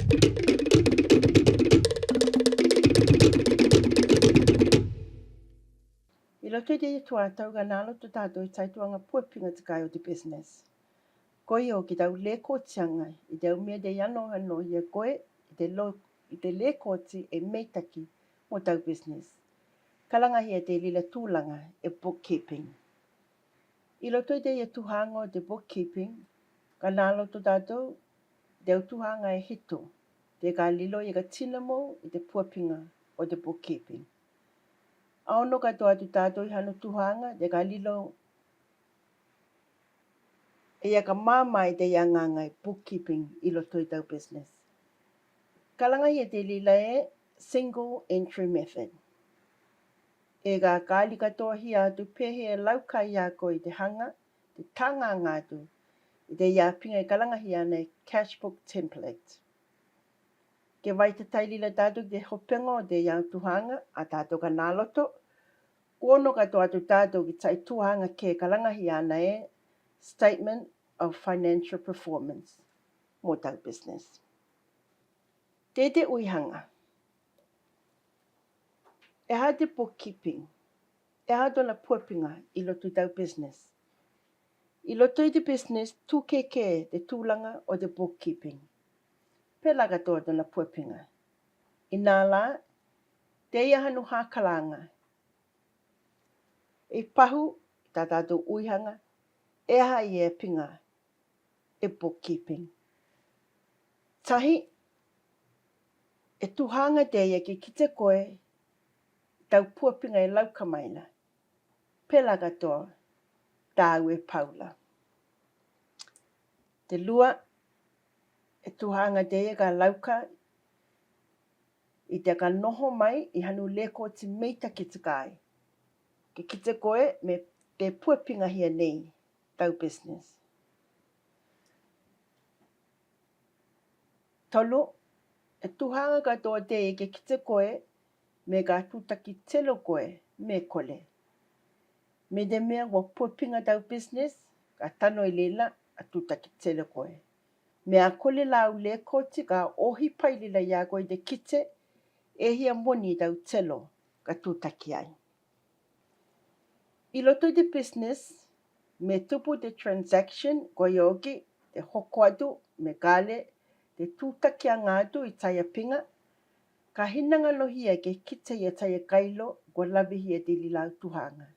I loto i te tua tau ga nalo to tātou i taituanga puapinga te kai o te business. Koe o ki tau le kōtianga i te umea de iano hano i a koe i te le kōti e meitaki mo tau business. Kalangahi e te lila tūlanga e bookkeeping. I loto i te ia tuhanga o te bookkeeping, ka nalo to tātou te tuhanga e hito, te ka lilo i ka tinamo i te puapinga o te bookkeeping. Aono ka toa tu tātou i hano tuhanga, te ka lilo e ia ka mamai te ianganga e bookkeeping i loto i tau business. Kalangahi e te lila e single entry method. E ka kāli katoa hi atu pehe e lauka i ako i te hanga, te tanga ngātu, i te iapinga i kalangahi ana e cashbook template. Ke vai te tailila tātou te hopengo o te iau tuhanga, a tātou ka nāloto, kuono katoa tu tātou ki tai tuhanga ke kalangahi ana e statement of financial performance mo tau business. Te uihanga. E ha te bookkeeping. E ha tona puapinga i loto i tau business. I loto i te business, tūkeke te tūlanga o te bookkeeping. Pela katoa tona puapinga. I nā la, te ia hanu hākalanga. E pahu, tā tātou uihanga, e ha i e pinga e bookkeeping. Tahi, e tuhanga te ia ki kite koe, tau puapinga e lauka maina. Pela katoa, tāu e paula. Te lua, e tuhanga te ia ka lauka, i te ka noho mai, i hanu leko ti meita ki te kai. Ke kite koe, me te puapinga hia nei, tau business. Tolu, e tuhanga katoa te ia ke kite koe, me ka tutaki telo koe, me kole. Me te mea wa puapinga tau business, ka tano i lela, a tutaki telo koe. Me a kole lau le koti ka ohi pailila ia koe te kite, e hia moni tau telo, ka tutaki ai. I loto i te business, me tupu te transaction, koe oki, te hoko atu, me kale, te tūtaki a ngātu i taia pinga, ka hinanga lohia ke kite i a taia kailo, ko lawihi e te li lau tuhanga.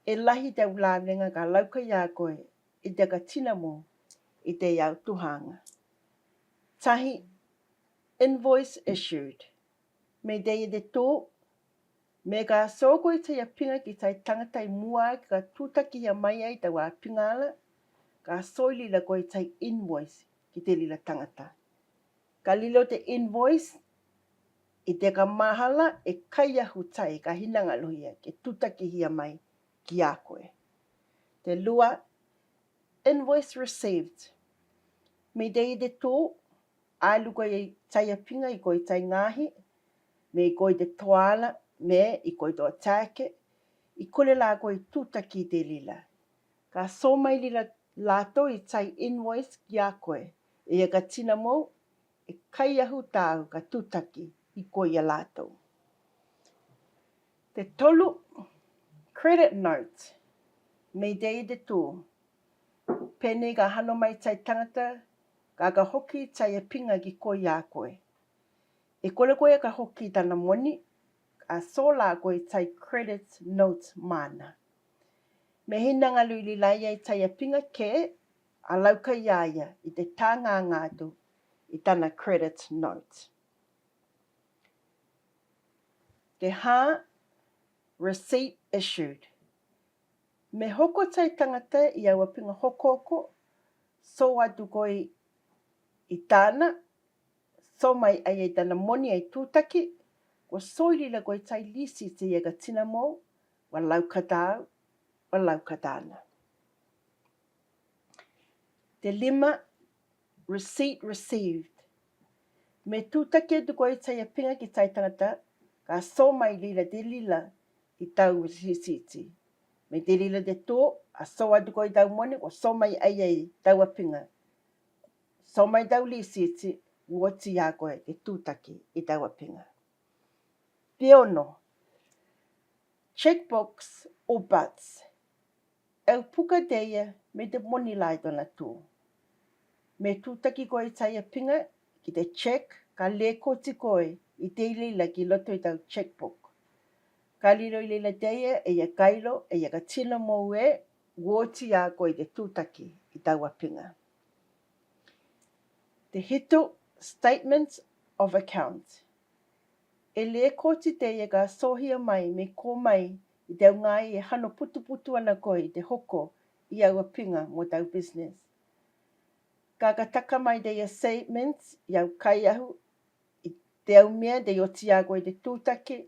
E lahi te ulawenga ka lauka ia koe, i te ka tinamo, i te iau tuhanga. Tahi, invoice issued. Me te i te tō, me ka soko i taia pinga ki tai tangata i mua ki ka tūtaki ia mai ai tau a pingala, ka soili la koe tai invoice ki te lila tangata. Ka lilo te invoice, i te ka mahala e kaiahu tai ka hinanga lohia ke tūtaki hia mai ki a koe. Te lua, invoice received. Me te i te tō, ailu koe i taia pinga i koe tai ngahi, me i koe te toala, me i koe to atake, i kole la koe tūtaki te lila. Ka soma i lila lato i tai invoice ki a koe, e ka tina mo, e kaiahu tāu ka tūtaki i koe i a lato. Te tolu, credit note, me te i te tū, pene ka hano mai tai tangata, ka hoki tai e pinga ki koe i a koe. E kole koe ka hoki tana moni, a sola koe tai credit note mana. Me hinanga lui lai ai tai a pinga ke, a lauka iaia i te tanga ngātu i tana credit note. Te hā, receipt issued. Me hoko tai tangata i aua pinga hokoko, so atu koe i tāna, so mai ai e tana moni ai tūtaki, ko soili la koe tai lisi te ia ka tina mo, wa lauka tāu, wa lauka tāna. Te lima, receipt received. Me tūtaki atu koe tai a pinga ki tai tangata, ka so mai lila te lila i tau risiti. Me te lila te tō, a so atu koe tau moni, ko so mai ai tau a pinga. So mai tau risiti, uoti a koe te tūtaki I taua pinga. Piono, checkbooks o butts. El puka deia me te moni lai tona tū. Me tūtaki koe I taia pinga ki te check ka le koti koe I te leila ki loto I tau checkbook. Ka lilo I leila deia e ia kailo e ia ka tina mou e uoti a koe te tūtaki I taua pinga. Te hito statements of account. E le koti deia ka sohia mai me ko mai I te ngai e hano putu ana koe I te hoko I aua pinga mo tau business. Ka taka mai deia statements I au kai ahu I te au mea de oti a koe te tūtaki.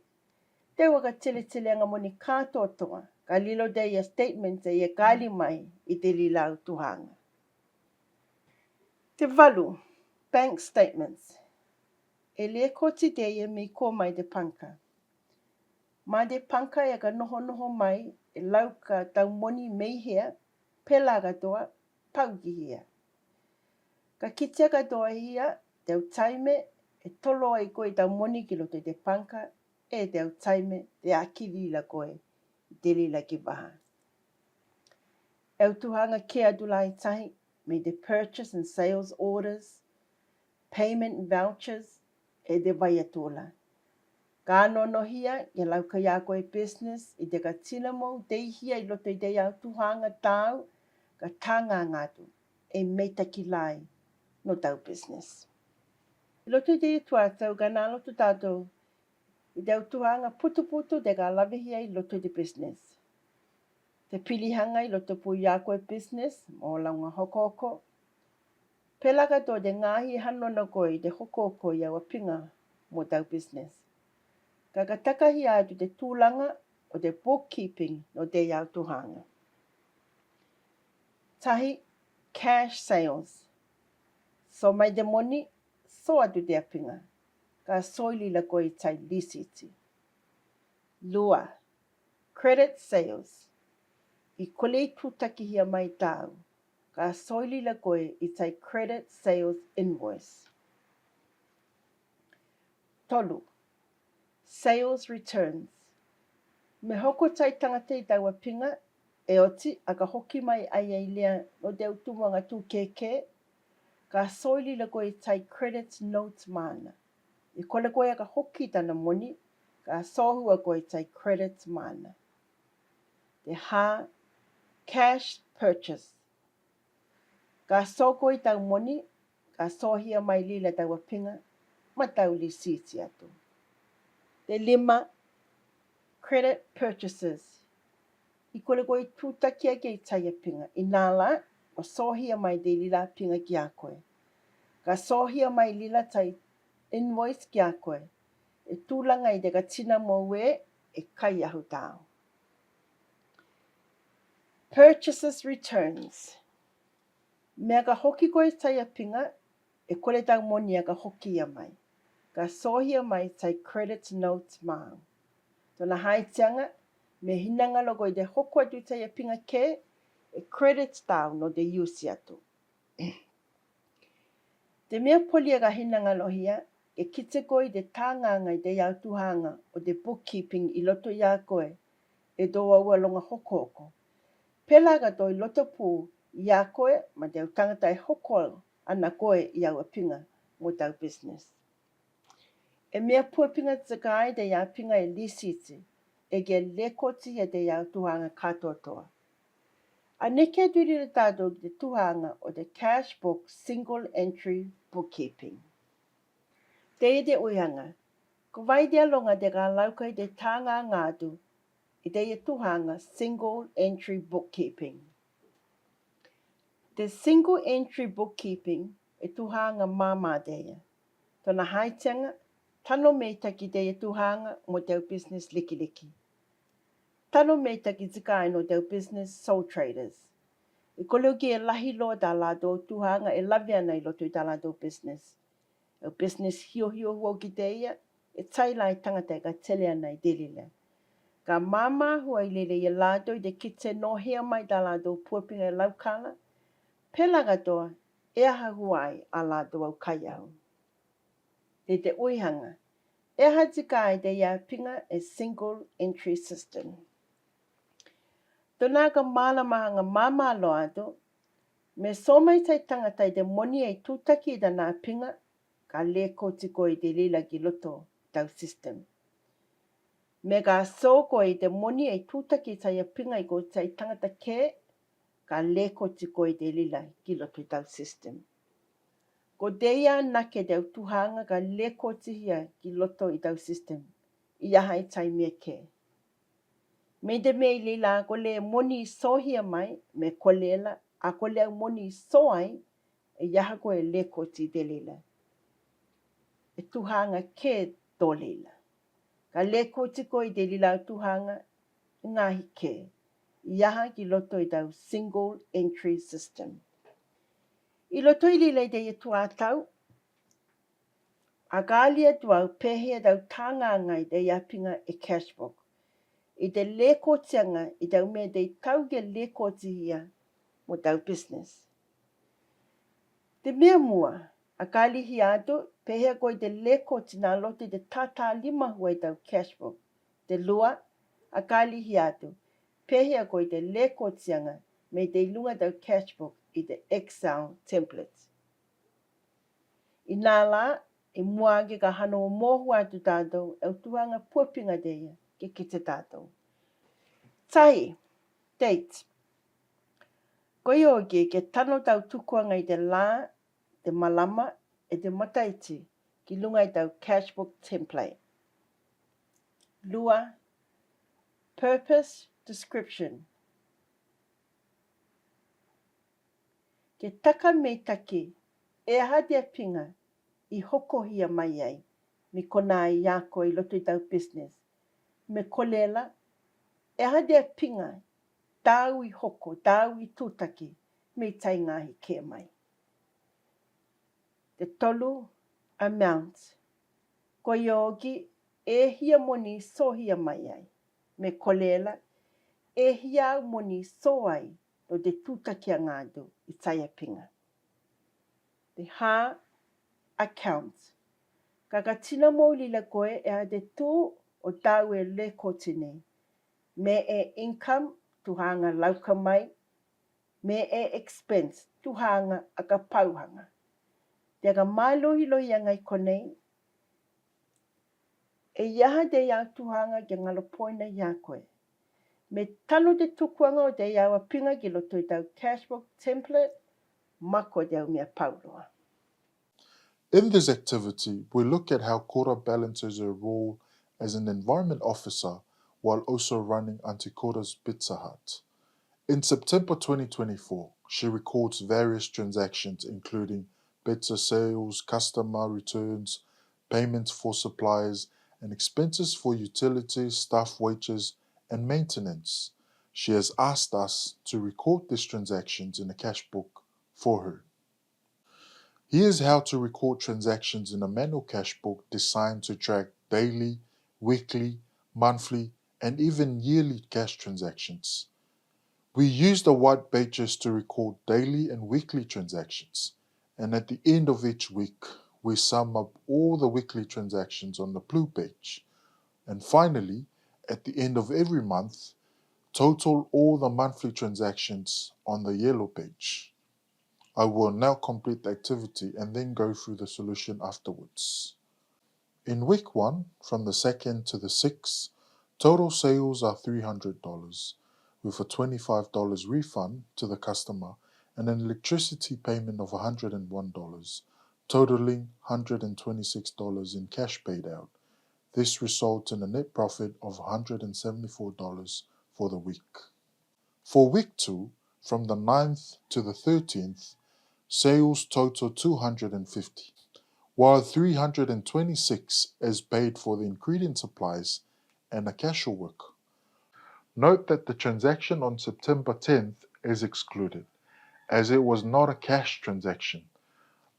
Te waka tele anga moni kātotoa. Ka lilo deia statements e ia kāli mai I te lilau tuhanga. Te valu, bank statements. E le koti deia me ko mai te panka. Ma de panka e ka noho mai e lau ka tau moni mei hea, pela katoa, pauki hea. Ka kitea katoa hea, te au taime e tolo ai koe tau moni ki loto te panka, e te au taime te akiri la koe, te lila ki waha. E au tuhanga ke adulai tahi, me the purchase and sales orders, payment and vouchers, e te vai atola. Ka anono hia, ia lauka ia koe business, I te ka tina mou, te hia I loto I te au tuhanga tau, ka tanga ngatu, e meita ki lai, no tau business. I loto I te tuatau, ka nā loto tātou, I te au tuhanga putu, te ka lawe hia I loto I te business. Te pilihanga I loto pu ia koe business, o launga hokoko. Pelaka tō te ngahi hanona koe, te hokoko I aua pinga, mo tau business. Ka takahi atu te tūlanga o te bookkeeping no te iau tuhanga. Tahi, cash sales. So mai te moni, so atu te apinga. Ka soili la koe tai lisiti. Lua, credit sales. I kole I tūtaki hia mai tau. Ka soili la koe I tai credit sales invoice. Tolu, sales returns. Me hoko tai tangata I taua pinga, e oti a ka hoki mai ai ai lea no te utumanga tū keke, ka soili la koe tai credit notes mana. I kole koe a ka hoki tana moni, ka sohua koe tai credit mana. Te ha, cash purchase. Ka so koe tau moni, ka sohia mai lila taua pinga, ma tau li siti atu. Te lima, credit purchases. I kole koe tūtakia ke I taia pinga. I nāla, o sohia mai te lila pinga ki a koe. Ka sohia mai lila tai invoice ki a koe. E tūlanga I te ka tina mō e kai ahu tāo. Purchases returns. Mea ka hoki koe taia pinga, e kole tau moni a ka hoki ia mai. Ka sohia mai tai credit notes māu. Tona haitianga, me hinanga logo I te hoko atu taia pinga ke, e credit tau no te usi atu. Te mea polia ka hinanga lohia, e kite koe te tānganga I te iau tuhanga o te bookkeeping I loto ia koe, e doa ua longa hoko. Pela ka toi loto pū ia koe, ma te au tangata e hoko ana koe I aua pinga mo tau business. E mea pua pinga te kai te ia pinga e lisiti, e ge lekoti e te iau tuhanga katotoa. A neke tui le tātou te tuhanga o te cash book single entry bookkeeping. Te e te uihanga, ko vai te alonga te ka lauka I te tāngā ngātu I te e tuhanga single entry bookkeeping. Te single entry bookkeeping e tuhanga māmā teia. Tona haitianga, tano meita ki te e tuhanga mo teu business liki. Tano meita ki tikai no teu business sole traders. I koleu ki e lahi loa tā lātou tuhanga e lawe ana I loto I tā lātou business. E business hio huo ki te ia, e tailai tangata e ka tele ana I delile. Ka māmā hua I lele I lātou I te kite no hea mai tā lātou puapinga e laukala, pela katoa e aha huai a lātou au kai au. te uihanga. E hatikai te ia pinga e single entry system. Tona ka mālamahanga māmalo atu, me somai tai tangatai te moni e tūtaki da nā pinga, ka le kotiko i te lila ki loto tau system. Me ka soko i te moni e tūtaki tai a pinga i ko tai tangata ke, ka le kotiko i te lila ki loto tau system. Ko deia nake te tuhanga ka le kotihia ki loto i tau system, i aha i tai mea ke. Me te mea i lila ko le moni sohia mai, me kolela, a ko le moni soai, e iaha ko e le koti te lila. E tuhanga ke tō lila. Ka le koti ko i te lila tuhanga, ngahi ke. Iaha ki loto i tau single entry system. I loto i lila i te i tuatau, a galia tuau pehea tau tānganga i te iapinga e cashbook. I te le kotianga i tau mea te taugia le kotihia mo tau business. Te mea mua, a kalihi atu, pehea ko i te le koti nā lote te tata lima hua i tau cashbook. Te lua, a kalihi atu, pehea ko i te le kotianga me te ilunga tau cashbook i te Excel template. I nā la, e muage ka hano o mohu atu tātou, au tuhanga puapinga deia ke te tātou. Tai, date. Koi oge ke tano tau tukuanga i te la, te malama, e te mataiti, ki lunga i tau cashbook template. Lua, purpose description. Ke taka me taki, e hadia pinga, i hokohia mai ai, mi kona i ako i loto i tau business. Me kolela, e hadia pinga, tau i hoko, tau i tūtaki, me tai ngahi ke mai. Te tolu, amount. Ko iogi, e hia moni sohia mai ai. Me kolela, e hia moni soai o te tūtaki a ngādu i tai pinga. Te hā, account. Kakatina mō lila koe e a te tū o tau e le kotine. Me e income, tuhanga lauka mai. Me e expense, tuhanga aka pauhanga. Te ka mālohi lohi angai konei, e iaha te iau tuhanga ki ngalo poina ia koe. Me tano te tukuanga o te iau a pinga ki loto i tau cashbook template, mako te au mea pauloa. In this activity, we look at how Kora balances her role as an environment officer while also running Auntie Kora's Pizza Hut. In September 2024, she records various transactions including pizza sales, customer returns, payments for suppliers, and expenses for utilities, staff wages, and maintenance. She has asked us to record these transactions in a cash book for her. Here's how to record transactions in a manual cash book designed to track daily, weekly, monthly, and even yearly cash transactions. We use the white pages to record daily and weekly transactions, and at the end of each week, we sum up all the weekly transactions on the blue page. And finally, at the end of every month, total all the monthly transactions on the yellow page. I will now complete the activity and then go through the solution afterwards. In week 1, from the 2nd to the 6th, total sales are $300, with a $25 refund to the customer and an electricity payment of $101, totaling $126 in cash paid out. This results in a net profit of $174 for the week. For week 2, from the 9th to the 13th, sales total $250, while $326 is paid for the ingredient supplies and a cashier work. Note that the transaction on September 10th is excluded, as it was not a cash transaction.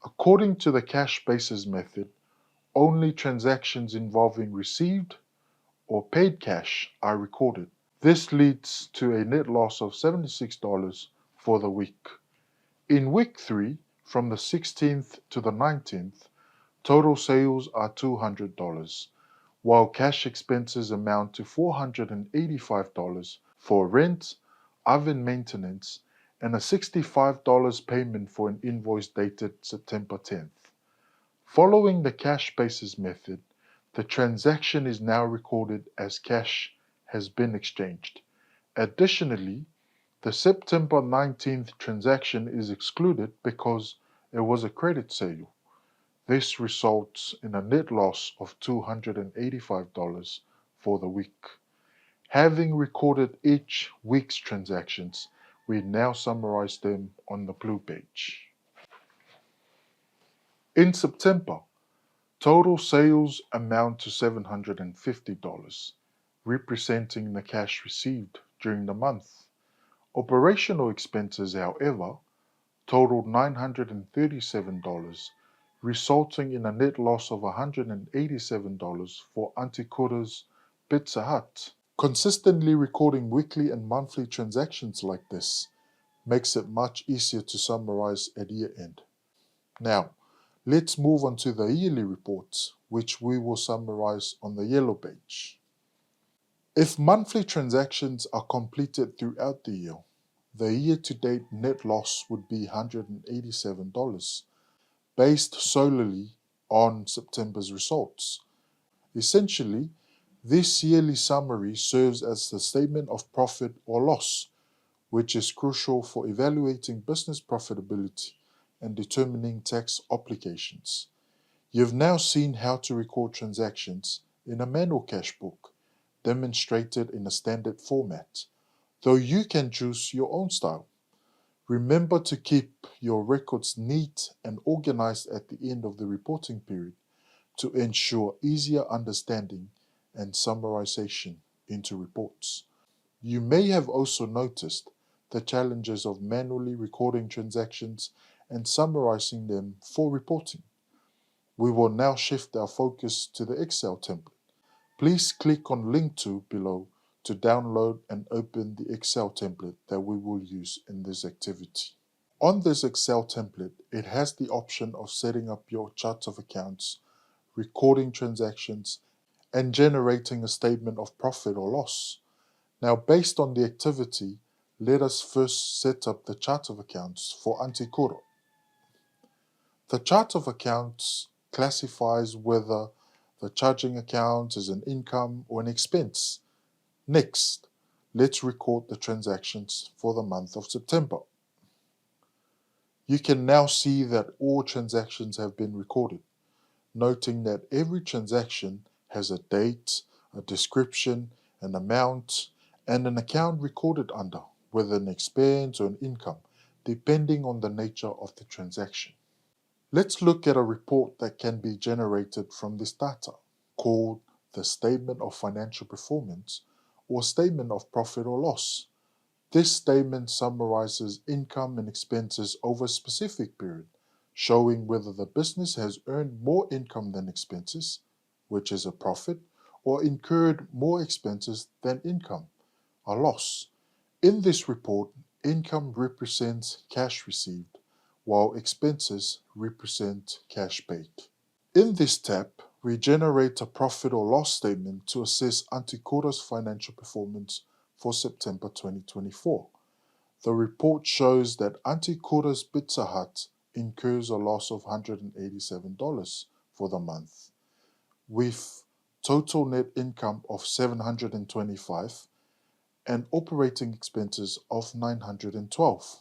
According to the cash basis method, only transactions involving received or paid cash are recorded. This leads to a net loss of $76 for the week. In week 3, from the 16th to the 19th, Total sales are $200, while cash expenses amount to $485 for rent, oven maintenance, and a $65 payment for an invoice dated September 10th. Following the cash basis method, the transaction is now recorded as cash has been exchanged. Additionally, the September 19th transaction is excluded because it was a credit sale. This results in a net loss of $285 for the week. Having recorded each week's transactions, we now summarize them on the blue page. In September, total sales amount to $750, representing the cash received during the month. Operational expenses, however, totaled $937, resulting in a net loss of $187 for Auntie Kora's Pizza Hut. Consistently recording weekly and monthly transactions like this makes it much easier to summarize at year end. Now, let's move on to the yearly reports, which we will summarize on the yellow page. If monthly transactions are completed throughout the year, the year-to-date net loss would be $187, based solely on September's results. Essentially, this yearly summary serves as the statement of profit or loss, which is crucial for evaluating business profitability and determining tax obligations. You've now seen how to record transactions in a manual cash book, demonstrated in a standard format, though you can choose your own style. Remember to keep your records neat and organized at the end of the reporting period to ensure easier understanding and summarization into reports. You may have also noticed the challenges of manually recording transactions and summarizing them for reporting. We will now shift our focus to the Excel template. Please click on link 2 below to download and open the Excel template that we will use in this activity. On this Excel template, it has the option of setting up your chart of accounts, recording transactions, and generating a statement of profit or loss. Now, based on the activity, let us first set up the chart of accounts for Auntie Koro. The chart of accounts classifies whether the charging account is an income or an expense. Next, let's record the transactions for the month of September. You can now see that all transactions have been recorded, noting that every transaction has a date, a description, an amount, and an account recorded under, whether an expense or an income, depending on the nature of the transaction. Let's look at a report that can be generated from this data, called the Statement of Financial Performance or Statement of Profit or Loss. This statement summarizes income and expenses over a specific period, showing whether the business has earned more income than expenses, which is a profit, or incurred more expenses than income, a loss. In this report, income represents cash received, while expenses represent cash paid. In this tab, we generate a profit or loss statement to assess Auntie Kora's financial performance for September 2024. The report shows that Auntie Kora's Pizza Hut incurs a loss of $187 for the month, with total net income of $725 and operating expenses of $912.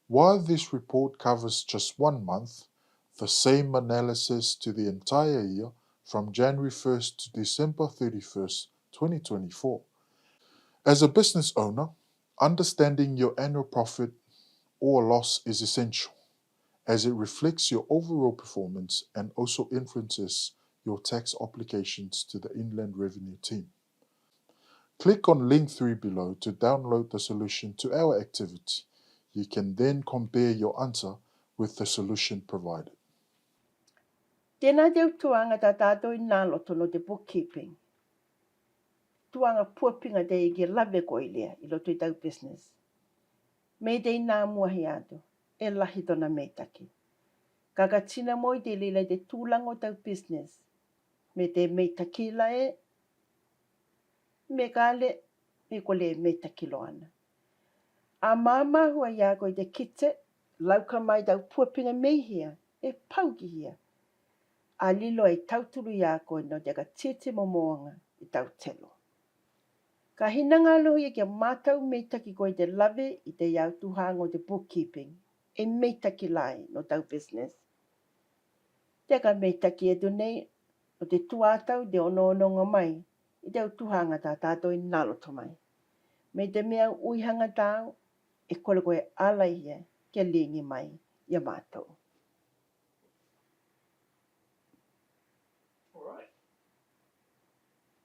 While this report covers just 1 month, the same analysis to the entire year from January 1st to December 31st, 2024. As a business owner, understanding your annual profit or loss is essential, as it reflects your overall performance and also influences your tax obligations to the Inland Revenue team. Click on link 3 below to download the solution to our activity. You can then compare your answer with the solution provided. Tēnā teo tuanga tā tātou I nā loto no te bookkeeping. Tuanga puapinga te I ke lawe ko I lea I loto I tau business. Me te I nā muahi atu, e lahi tona me taki. Kakatina mo i te lila te tūlango tau business. Me te meitakila e, me kale, me ko le meitakilo ana. A mama hua ia ko i te kite, lauka mai tau puapinga meihia, e pauki hia. A lilo ai tauturu ia ko no te tete momoanga i tau telo. Ka hinanga lohi e kia mātau meitaki ko i te lave i te iau tuhanga o te bookkeeping, e meitaki lai no tau business. Te ka meitaki e dunei o te tuatau de ono mai, i te au tuhanga tā tātou i naloto mai. Me te mea uihanga tāu, e kore koe alaihia kia lingi mai ia mātou.